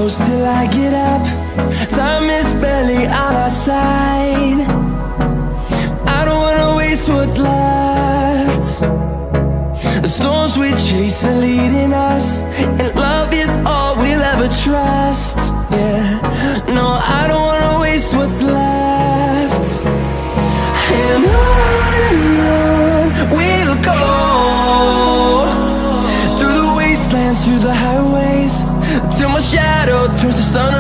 close till I get up. Time is barely on our side. I don't wanna waste what's left. The storms we chase are leading us, and love is all we'll ever trust. Yeah, no, I don't wanna waste what's left. And on we'll go, through the wastelands, through the highways, till my shadow turns to sun